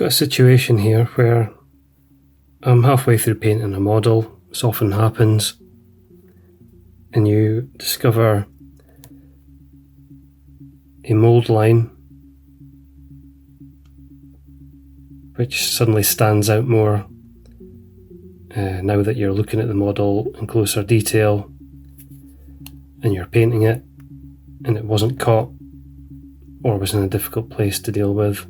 got a situation here where I'm halfway through painting a model. This often happens, and you discover a mould line which suddenly stands out more now that you're looking at the model in closer detail and you're painting it, and it wasn't caught or was in a difficult place to deal with.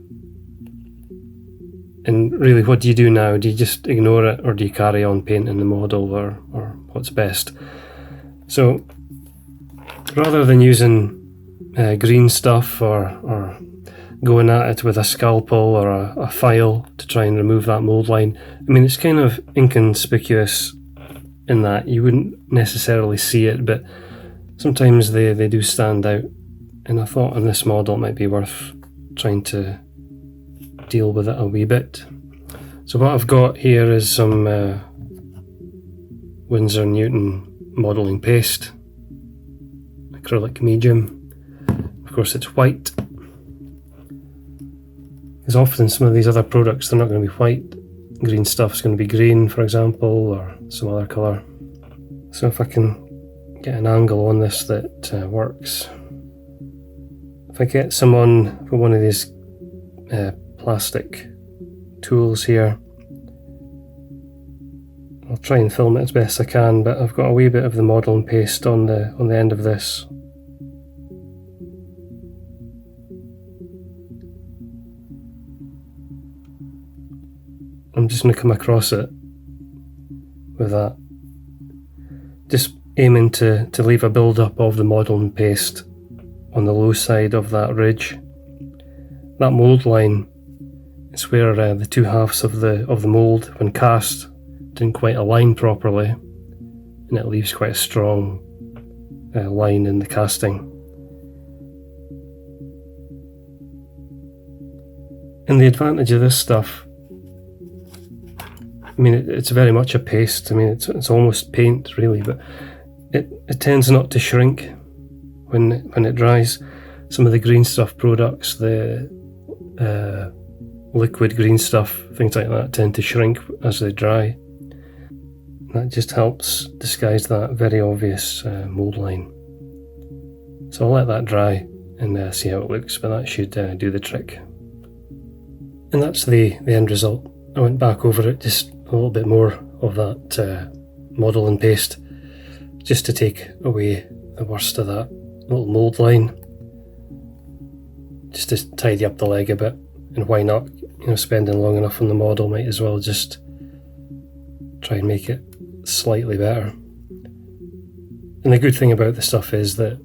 And really, what do you do now? Do you just ignore it, or do you carry on painting the model, or what's best? So rather than using green stuff or going at it with a scalpel or a file to try and remove that mould line, I mean, it's kind of inconspicuous in that you wouldn't necessarily see it, but sometimes they do stand out, and I thought on this model it might be worth trying to deal with it a wee bit. So what I've got here is some Winsor Newton modelling paste, acrylic medium. Of course it's white, because often some of these other products, they're not going to be white. Green stuff's going to be green, for example, or some other colour. So if I can get an angle on this that works. If I get someone with one of these plastic tools here, I'll try and film it as best I can, but I've got a wee bit of the modelling paste on the end of this. I'm just going to come across it with that, just aiming to leave a build up of the modelling paste on the low side of that ridge. That mould line is where the two halves of the mould, when cast, didn't quite align properly, and it leaves quite a strong line in the casting. And the advantage of this stuff, I mean, it's very much a paste. I mean, it's almost paint really, but it tends not to shrink when it dries. Some of the green stuff products, the liquid green stuff, things like that, tend to shrink as they dry. That just helps disguise that very obvious mould line. So I'll let that dry and see how it looks, but that should do the trick. And that's the end result. I went back over it, just a little bit more of that modelling paste, just to take away the worst of that little mould line, just to tidy up the leg a bit. And why not, spending long enough on the model, might as well just try and make it slightly better. And the good thing about the stuff is that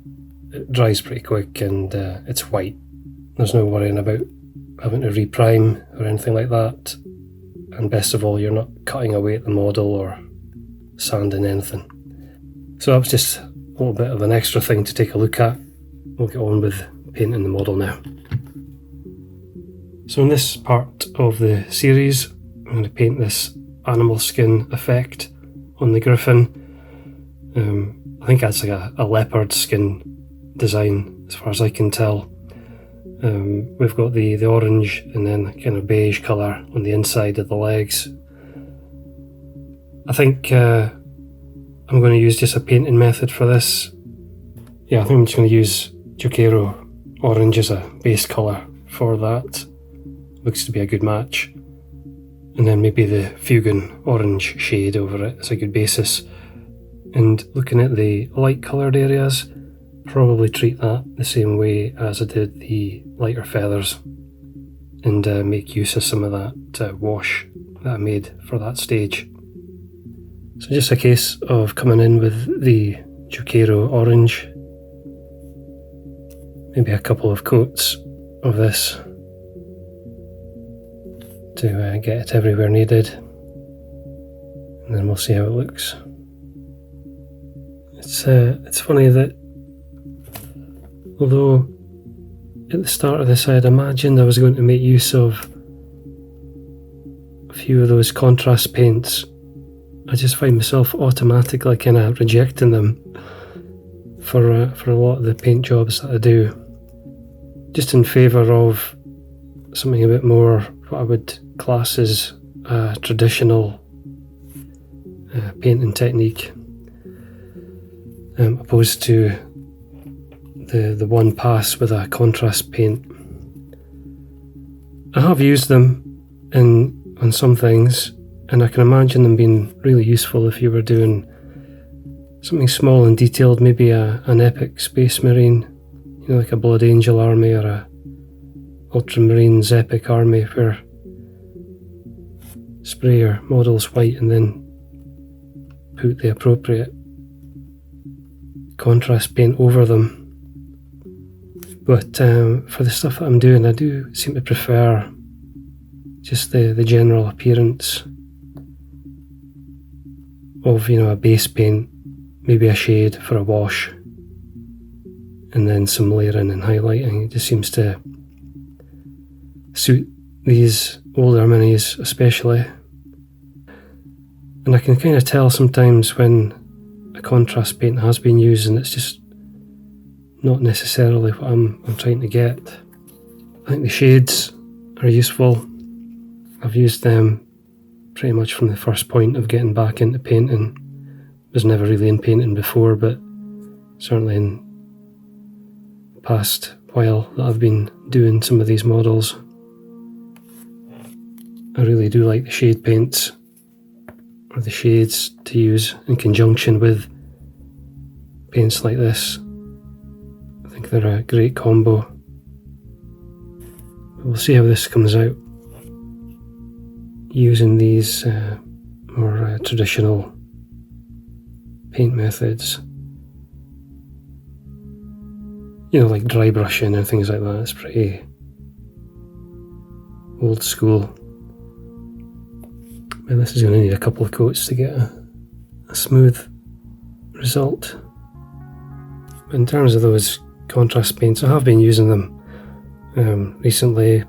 it dries pretty quick, and it's white. There's no worrying about having to reprime or anything like that. And best of all, you're not cutting away at the model or sanding anything. So that was just a little bit of an extra thing to take a look at. We'll get on with painting the model now. So in this part of the series, I'm going to paint this animal skin effect on the griffin. I think that's like a leopard skin design as far as I can tell. We've got the orange and then kind of beige colour on the inside of the legs. I think I'm going to use just a painting method for this. Yeah, I think I'm just going to use Juquero orange as a base colour for that. Looks to be a good match. And then maybe the Fugan orange shade over it as a good basis. And looking at the light coloured areas, probably treat that the same way as I did the lighter feathers, and make use of some of that wash that I made for that stage. So just a case of coming in with the Juquero orange, maybe a couple of coats of this to get it everywhere needed, and then we'll see how it looks. It's funny that although at the start of this I had imagined I was going to make use of a few of those contrast paints, I just find myself automatically kind of rejecting them for a lot of the paint jobs that I do, just in favour of something a bit more what I would class as a traditional painting technique, opposed to the one pass with a contrast paint. I have used them on some things, and I can imagine them being really useful if you were doing something small and detailed, maybe an epic space marine, like a Blood Angel army or a Ultramarines epic army, where spray your models white and then put the appropriate contrast paint over them. But for the stuff that I'm doing, I do seem to prefer just the general appearance of, a base paint, maybe a shade for a wash, and then some layering and highlighting. It just seems to suit these older minis especially. And I can kind of tell sometimes when a contrast paint has been used and it's just not necessarily what I'm trying to get. I think the shades are useful. I've used them pretty much from the first point of getting back into painting. Was never really in painting before, but certainly in the past while that I've been doing some of these models, I really do like the shade paints, or the shades to use in conjunction with paints like this. I think they're a great combo. We'll see how this comes out using these more traditional paint methods. Like dry brushing and things like that. It's pretty old school. Well, this is going to need a couple of coats to get a smooth result. But in terms of those contrast paints, I have been using them recently.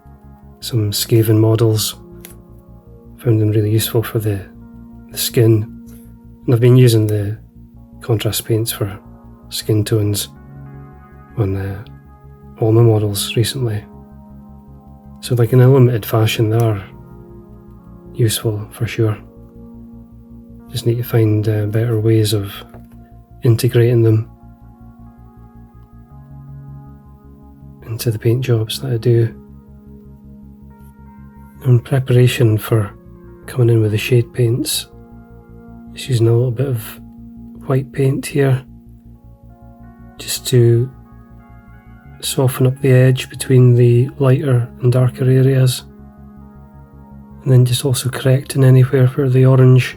Some Skaven models, found them really useful for the skin, and I've been using the contrast paints for skin tones on all my models recently. So like in a limited fashion, they are useful for sure. Just need to find better ways of integrating them into the paint jobs that I do. In preparation for coming in with the shade paints, just using a little bit of white paint here just to soften up the edge between the lighter and darker areas, and then just also correcting anywhere where the orange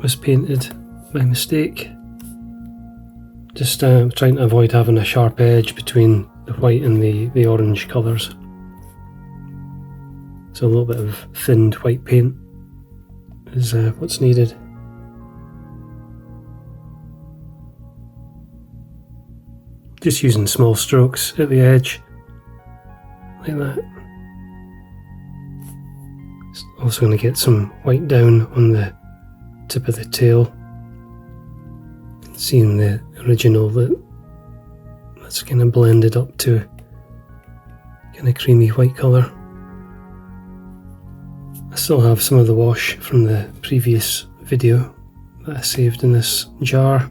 was painted by mistake. Just trying to avoid having a sharp edge between the white and the orange colours. So a little bit of thinned white paint is what's needed. Just using small strokes at the edge, like that. Also going to get some white down on the tip of the tail. Seeing the original that's kind of blended up to kind of creamy white colour. I still have some of the wash from the previous video that I saved in this jar,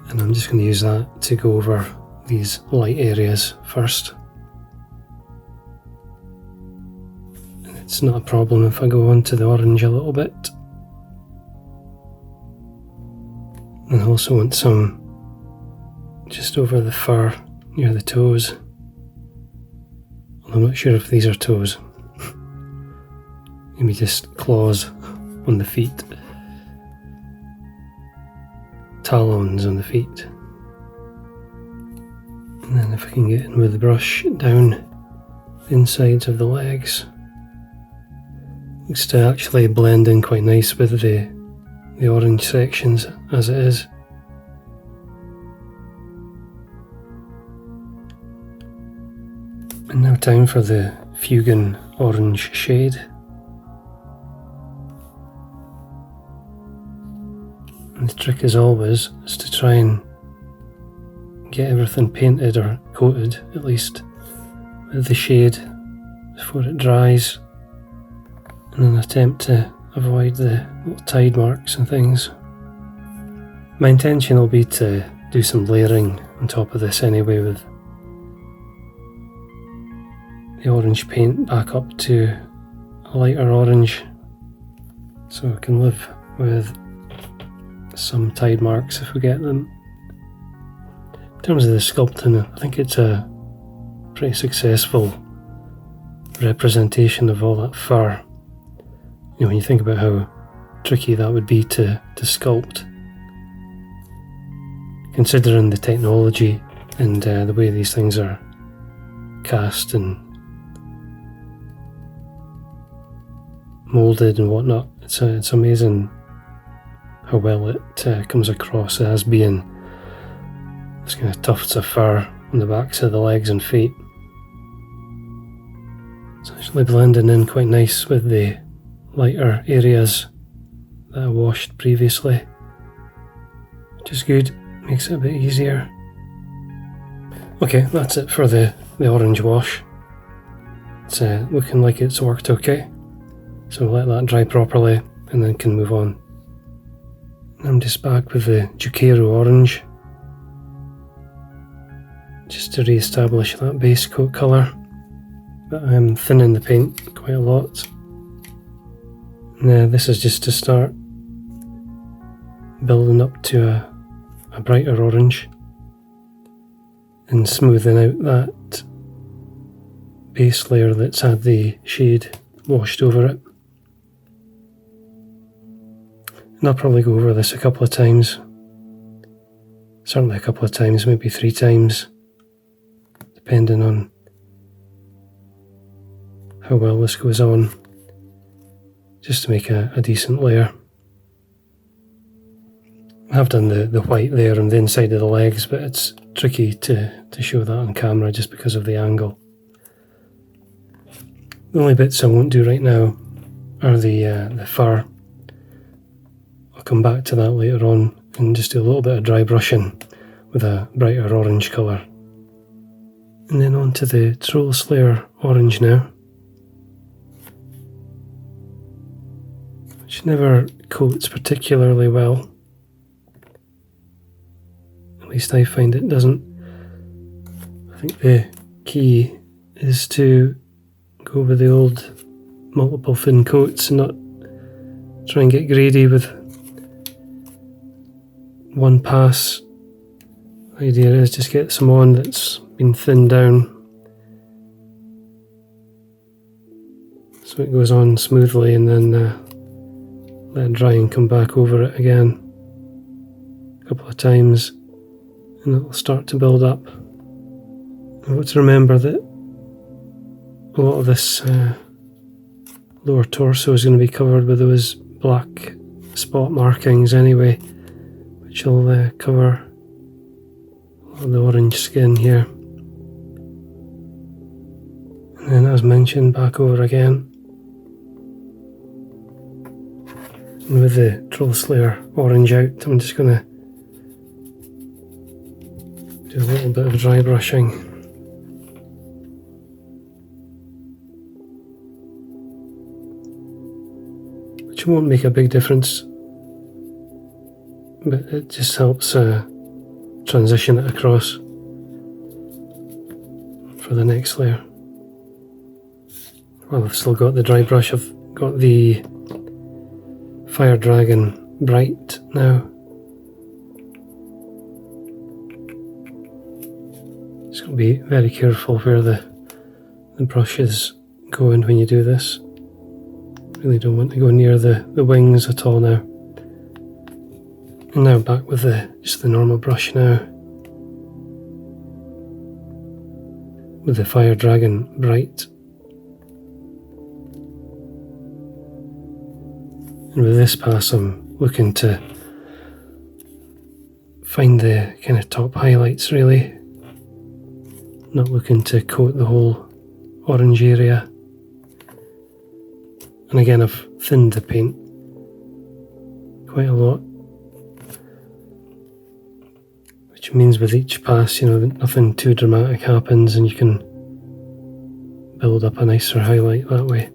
and I'm just going to use that to go over these light areas first. And it's not a problem if I go on to the orange a little bit. And I also want some just over the fur near the toes. I'm not sure if these are toes. Maybe just claws on the feet. Talons on the feet. And then if I can get in with the brush down the insides of the legs. Looks to actually blend in quite nice with the orange sections as it is. And now time for the Fugan orange shade. And the trick as always is to try and get everything painted or coated at least with the shade before it dries, in an attempt to avoid the little tide marks and things. My intention will be to do some layering on top of this anyway, with the orange paint back up to a lighter orange, so we can live with some tide marks if we get them. In terms of the sculpting, I think it's a pretty successful representation of all that fur. You know, when you think about how tricky that would be to sculpt, considering the technology and the way these things are cast and moulded and whatnot, it's amazing how well it comes across as being this kind of tufts of fur on the backs of the legs and feet. It's actually blending in quite nice with the lighter areas that I washed previously, which is good, makes it a bit easier. Okay, that's it for the orange wash. It's looking like it's worked okay, so let that dry properly and then can move on. I'm just back with the Juquero orange, just to re-establish that base coat colour, but I'm thinning the paint quite a lot. And this is just to start building up to a brighter orange and smoothing out that base layer that's had the shade washed over it. And I'll probably go over this a couple of times, certainly a couple of times, maybe 3 times, depending on how well this goes on, just to make a decent layer. I have done the white there on the inside of the legs, but it's tricky to show that on camera just because of the angle. The only bits I won't do right now are the fur. I'll come back to that later on and just do a little bit of dry brushing with a brighter orange colour. And then on to the Troll Slayer orange now, which never coats particularly well. At least I find it doesn't. I think the key is to go with the old multiple thin coats and not try and get greedy with one pass. The idea is just get some on that's been thinned down so it goes on smoothly, and then let it dry and come back over it again a couple of times, and it'll start to build up. I've got to remember that a lot of this lower torso is going to be covered with those black spot markings anyway, which will cover a lot of the orange skin here. And then, as mentioned, back over again. And with the Troll Slayer orange out, I'm just going to do a little bit of dry brushing. Which won't make a big difference, but it just helps transition it across for the next layer. Well, I've still got the dry brush. I've got the Fire Dragon Bright now. Just got to be very careful where the brush is going when you do this. Really don't want to go near the wings at all now. And now back with just the normal brush now, with the Fire Dragon Bright. And with this pass I'm looking to find the kind of top highlights really, not looking to coat the whole orange area. And again, I've thinned the paint quite a lot, which means with each pass, you know, nothing too dramatic happens and you can build up a nicer highlight that way.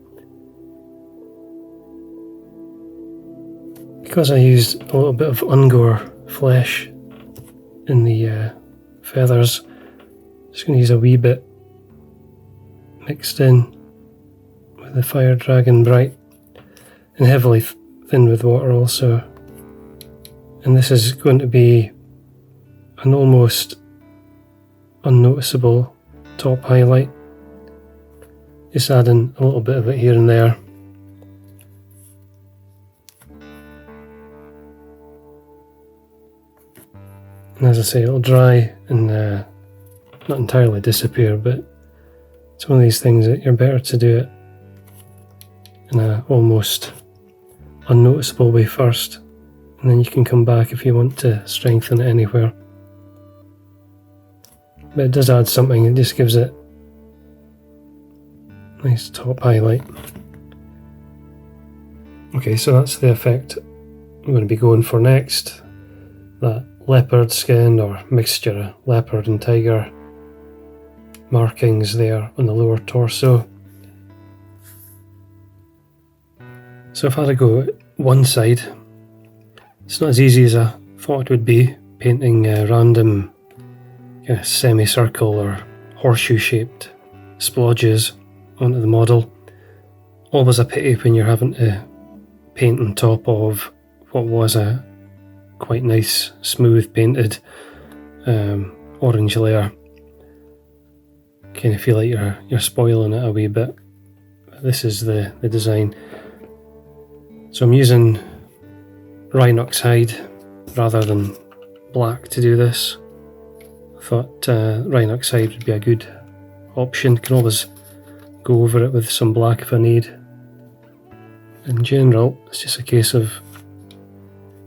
Because I used a little bit of ungor flesh in the feathers, I'm just going to use a wee bit mixed in with the Fire Dragon Bright, and heavily thinned with water also. And this is going to be an almost unnoticeable top highlight, just adding a little bit of it here and there. And as I say, it'll dry and not entirely disappear, but it's one of these things that you're better to do it in an almost unnoticeable way first, and then you can come back if you want to strengthen it anywhere. But it does add something, it just gives it a nice top highlight. Okay, so that's the effect I'm going to be going for next. That leopard skin, or mixture of leopard and tiger markings there on the lower torso. So if I had to go one side, it's not as easy as I thought it would be, painting random kind of semicircle or horseshoe shaped splodges onto the model. Always a pity when you're having to paint on top of what was a quite nice smooth painted orange layer. Kind of feel like you're spoiling it a wee bit. But this is the design. So I'm using Rhinox hide rather than black to do this. I thought Rhinox hide would be a good option. Can always go over it with some black if I need. In general, it's just a case of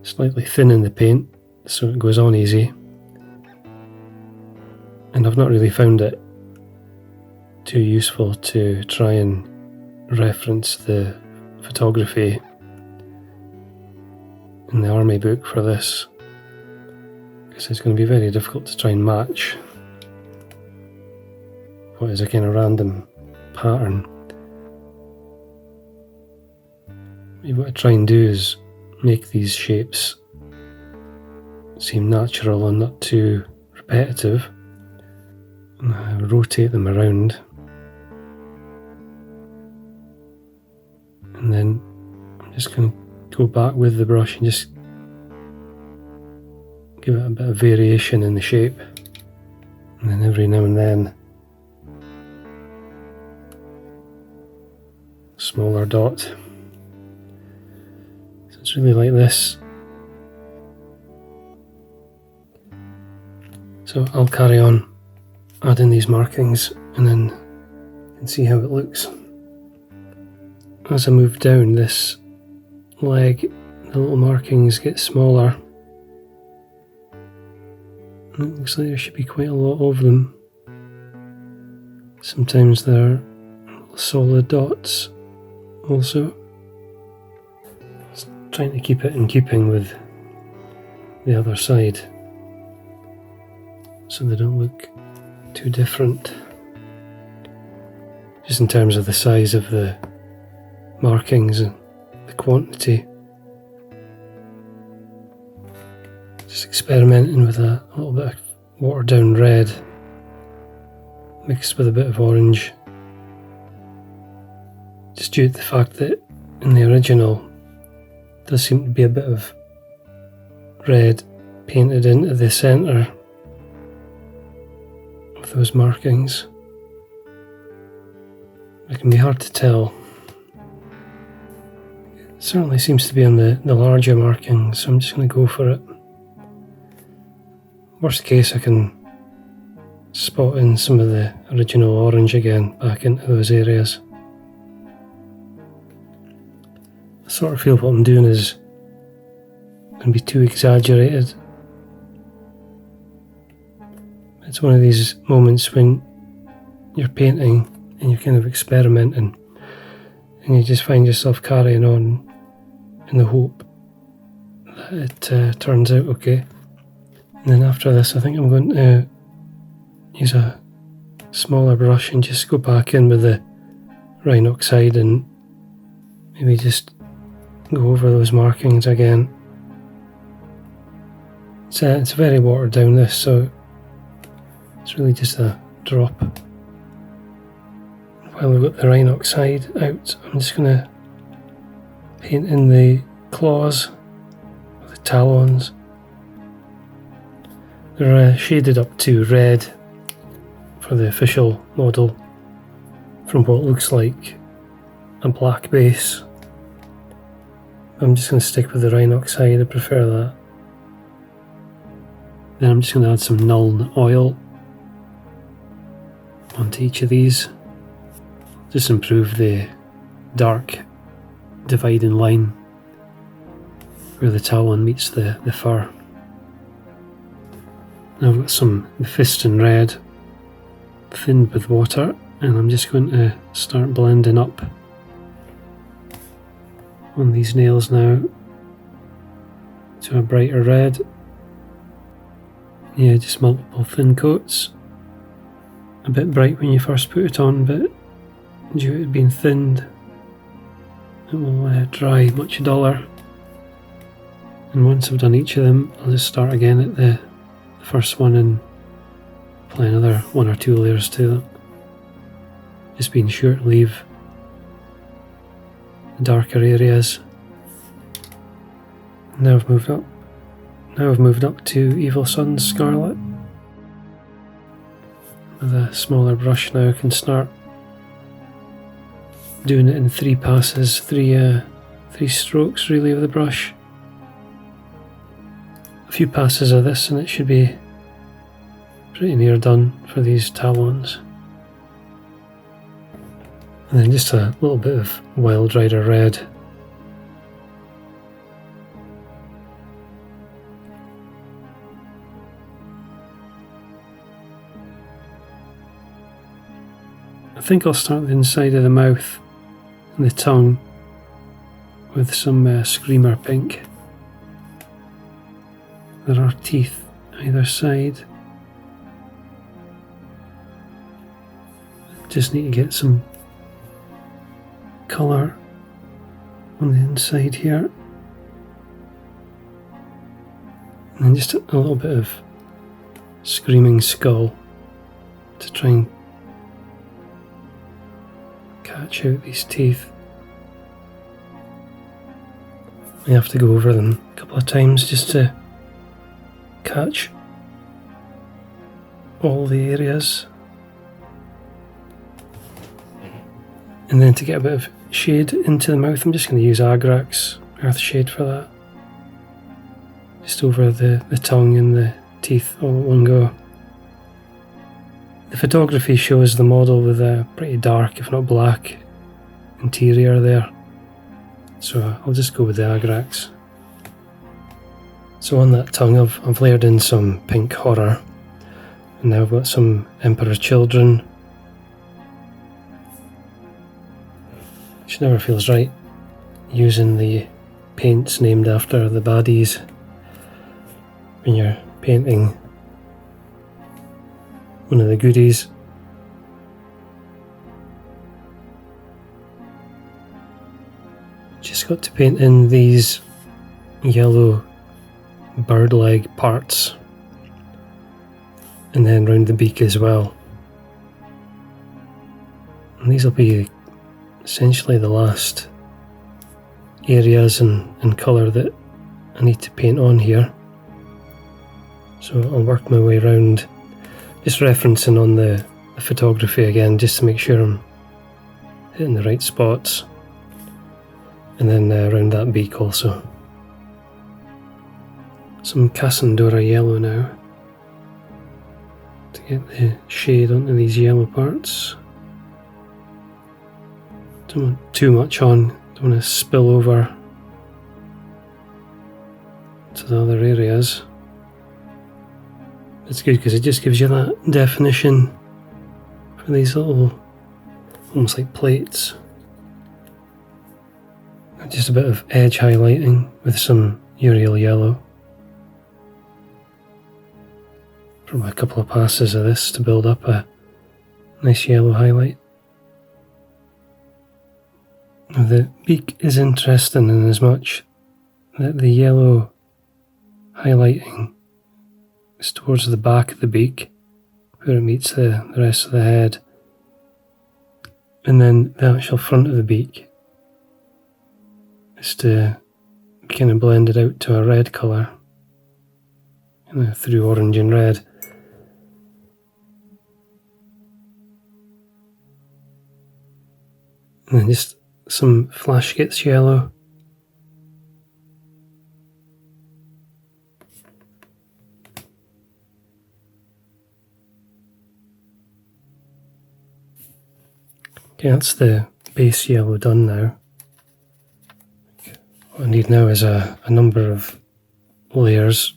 slightly thinning the paint so it goes on easy. And I've not really found it too useful to try and reference the photography in the army book for this, because it's going to be very difficult to try and match what is a kind of random pattern. What you want to try and do is make these shapes seem natural and not too repetitive, and rotate them around, and then I'm just going to go back with the brush and just give it a bit of variation in the shape, and then every now and then smaller dot. So it's really like this. So I'll carry on adding these markings and then you can see how it looks. As I move down this leg, the little markings get smaller. And it looks like there should be quite a lot of them. Sometimes they're solid dots also. Just trying to keep it in keeping with the other side so they don't look too different. Just in terms of the size of the markings and the quantity. Just experimenting with a little bit of watered down red mixed with a bit of orange, just due to the fact that in the original there seemed to be a bit of red painted into the centre of those markings. It can be hard to tell. It certainly seems to be on the larger markings, so I'm just going to go for it. Worst case, I can spot in some of the original orange again back into those areas. I sort of feel what I'm doing is going to be too exaggerated. It's one of these moments when you're painting and you're kind of experimenting and you just find yourself carrying on in the hope that it turns out okay. And then after this, I think I'm going to use a smaller brush and just go back in with the Rhinox hide and maybe just go over those markings again. It's very watered down, this, so it's really just a drop. While we've got the Rhinox hide out, I'm just going to paint in the claws, the talons. They're shaded up to red for the official model from what looks like a black base. I'm just going to stick with the Rhinox hide, I prefer that. Then I'm just going to add some Nuln oil onto each of these. Just improve the dark dividing line where the talon meets the fur. Now I've got some Mephiston red thinned with water, and I'm just going to start blending up on these nails now to a brighter red. Yeah, just multiple thin coats. A bit bright when you first put it on, but due to it being thinned, it will dry much duller. And once I've done each of them, I'll just start again at the first one and apply another 1 or 2 layers to them. Just being sure to leave the darker areas. Now I've moved up to Evil Sun's Scarlet. With a smaller brush now I can start doing it in 3 passes, 3 strokes really with the brush. A few passes of this and it should be pretty near done for these talons. And then just a little bit of Wild Rider red. I think I'll start the inside of the mouth and the tongue with some Screamer pink. There are teeth either side. Just need to get some colour on the inside here. And then just a little bit of Screaming Skull to try and catch out these teeth. I have to go over them a couple of times just to catch all the areas. And then to get a bit of shade into the mouth, I'm just going to use Agrax Earthshade for that. Just over the tongue and the teeth all at one go. The photography shows the model with a pretty dark, if not black, interior there. So I'll just go with the Agrax. So on that tongue I've layered in some pink horror. And now I've got some Emperor Children. Which never feels right, using the paints named after the baddies when you're painting one of the goodies. Just got to paint in these yellow bird leg parts and then round the beak as well. And these will be essentially the last areas and colour that I need to paint on here. So I'll work my way around, just referencing on the photography again just to make sure I'm hitting the right spots. And then around that beak also. Some Cassandora yellow now to get the shade onto these yellow parts. Don't want too much on, don't want to spill over to the other areas. It's good because it just gives you that definition for these little, almost like plates. Just a bit of edge highlighting with some Uriel yellow. Probably a couple of passes of this to build up a nice yellow highlight. Now the beak is interesting in as much that the yellow highlighting is towards the back of the beak where it meets the rest of the head, and then the actual front of the beak is to be kind of blended out to a red colour, through orange and red. And then just some flash gets yellow. Okay, that's the base yellow done now. What I need now is a number of layers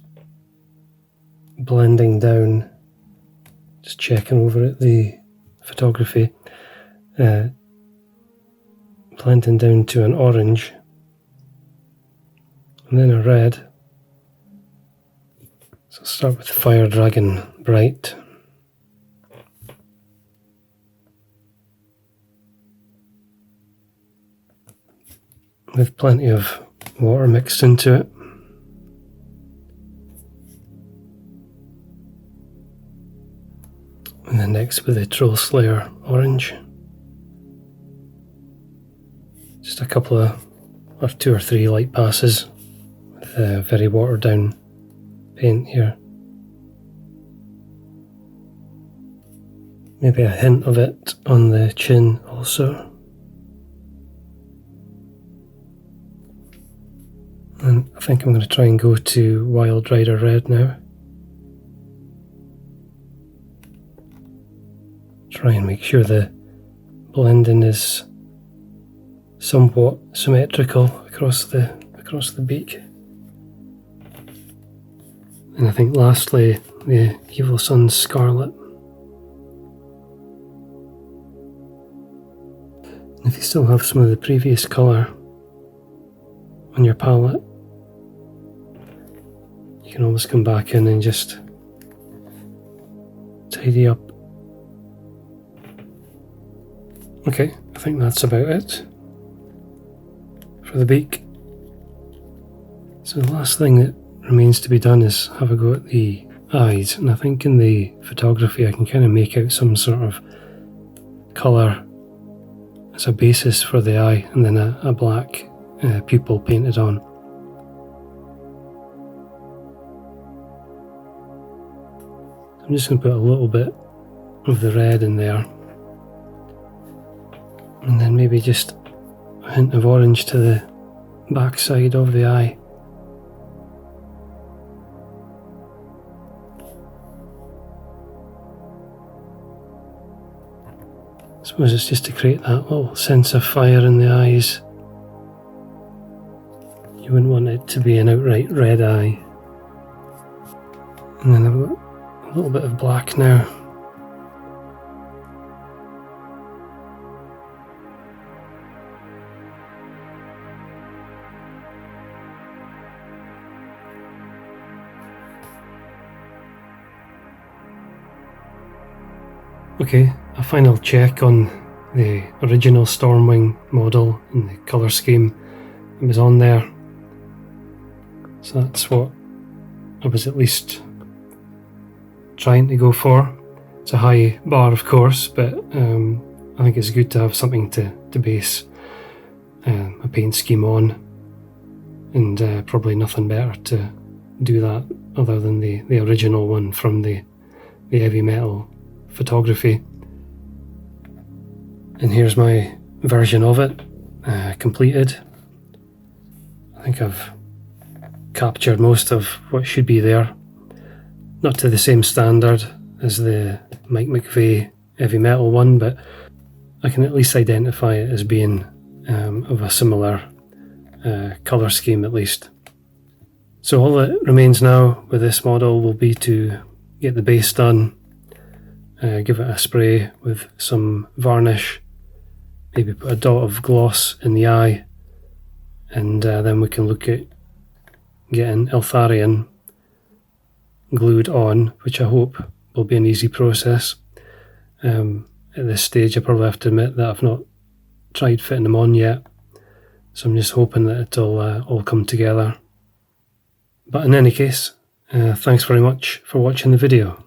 blending down, just checking over at the photography, blending down to an orange and then a red. So I'll start with Fire Dragon Bright. With plenty of water mixed into it. And then next with the Troll Slayer Orange. Just a couple of, or 2 or 3 light passes with very watered down paint here. Maybe a hint of it on the chin also. And I think I'm going to try and go to Wild Rider Red now. Try and make sure the blending is somewhat symmetrical across the beak. And I think lastly, the Evil Sun's Scarlet. And if you still have some of the previous colour on your palette, you can always come back in and just tidy up. Okay, I think that's about it for the beak. So the last thing that remains to be done is have a go at the eyes, and I think in the photography I can kind of make out some sort of colour as a basis for the eye, and then a black pupil painted on. I'm just going to put a little bit of the red in there, and then maybe just a hint of orange to the back side of the eye. I suppose it's just to create that little sense of fire in the eyes. You wouldn't want it to be an outright red eye. And then I've got a little bit of black now. Okay, a final check on the original Stormwing model and the colour scheme that was on there. So that's what I was at least trying to go for. It's a high bar, of course, but I think it's good to have something to base a paint scheme on, and probably nothing better to do that other than the original one from the heavy metal photography. And here's my version of it, completed. I think I've captured most of what should be there. Not to the same standard as the Mike McVeigh heavy metal one, but I can at least identify it as being of a similar colour scheme at least. So all that remains now with this model will be to get the base done, give it a spray with some varnish, maybe put a dot of gloss in the eye, and then we can look at getting Eltharion glued on, which I hope will be an easy process. At this stage I probably have to admit that I've not tried fitting them on yet, So I'm just hoping that it'll all come together. But in any case, thanks very much for watching the video.